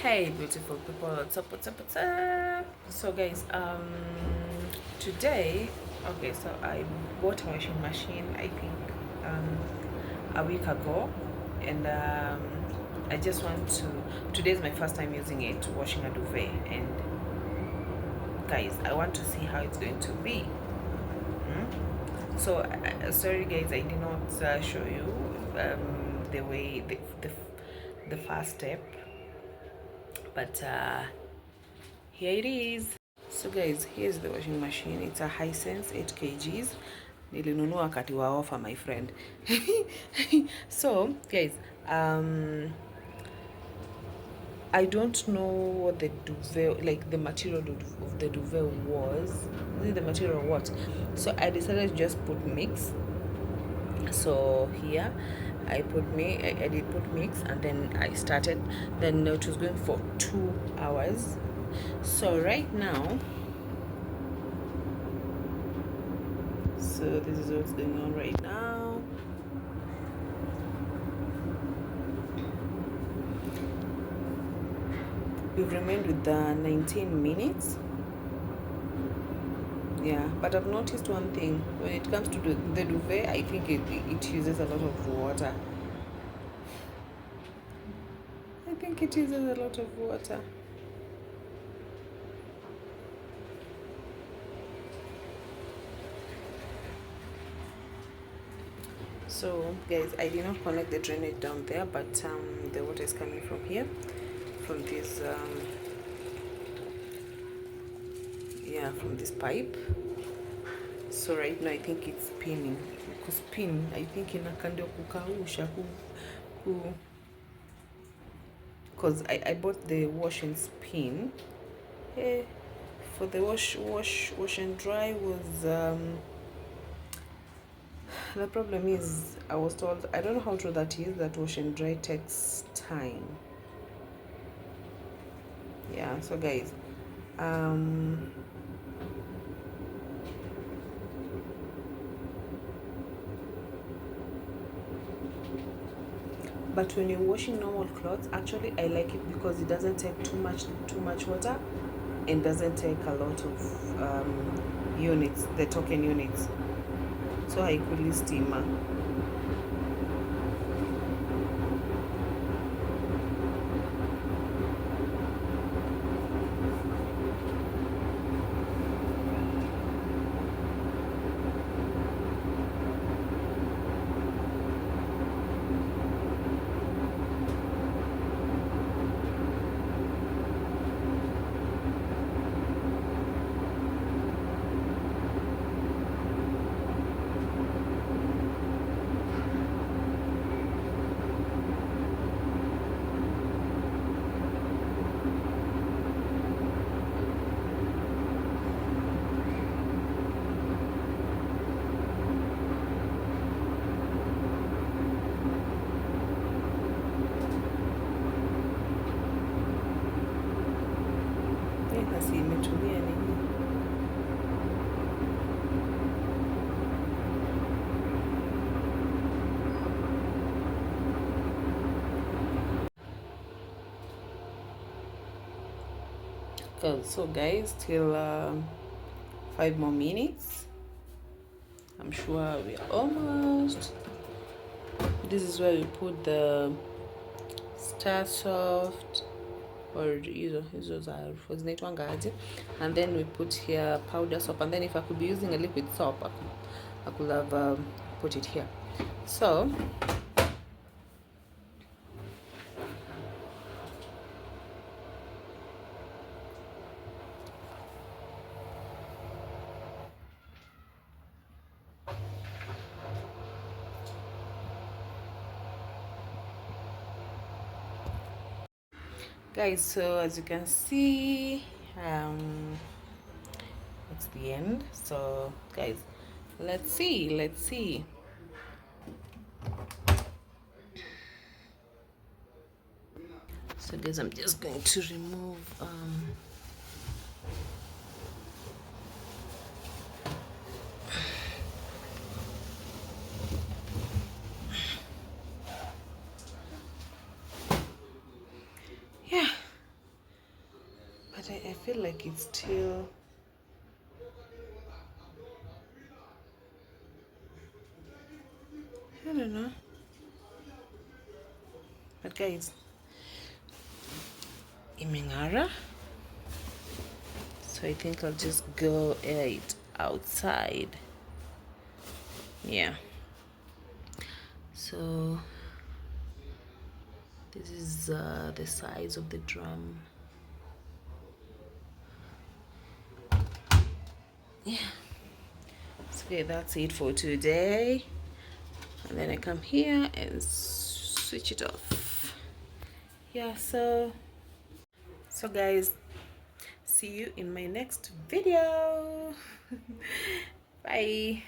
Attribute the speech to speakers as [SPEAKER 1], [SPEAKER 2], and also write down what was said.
[SPEAKER 1] Hey beautiful people, what's up? So guys, today, okay, so I bought a washing machine, I think a week ago, and I just want to, today's my first time using it, washing a duvet, and guys, I want to see how it's going to be. So sorry guys, I did not show you the way, the first step, but here it is. So guys, here's the washing machine. It's a Hisense 8 kgs. Nilinunua wakati wa offer, my friend. So guys, I don't know what the duvet, like the material of the duvet was. Is it the material or what? So I decided to just put mix. So here I did put mix, and then I started. Then it was going for 2 hours. So right now, so this is what's going on right now. We've remained with the 19 minutes. Yeah, but I've noticed one thing. When it comes to the duvet, I think it uses a lot of water. I think it uses a lot of water. So guys, I did not connect the drainage down there, but the water is coming from here, from this yeah, from this pipe. So right now I think it's spinning. Kuspin, I think inakanda kukausha because I bought the wash and spin. For the wash and dry was the problem is, I was told, I don't know how true that is, that wash and dry takes time. Yeah, so guys, but when you're washing normal clothes, actually I like it because it doesn't take too much water, and doesn't take a lot of units, the token units. So I could steamer. Basi imetumia nini? So guys, till 5 more minutes. I'm sure we are almost. This is where we put the Star Soft, or hizo za zinaitwanga aje, and then we put here powder soap, and then if I could be using a liquid soap, I could have put it here. So guys, so as you can see, it's the end. So guys, let's see. So guys, I'm just going to remove yeah, I feel like it's still, I don't know, but guys, imengara. So I think I'll just go air it outside. Yeah, so this is the size of the drum. Yeah, so okay, that's it for today. And then I come here and switch it off. Yeah, so guys, see you in my next video. Bye.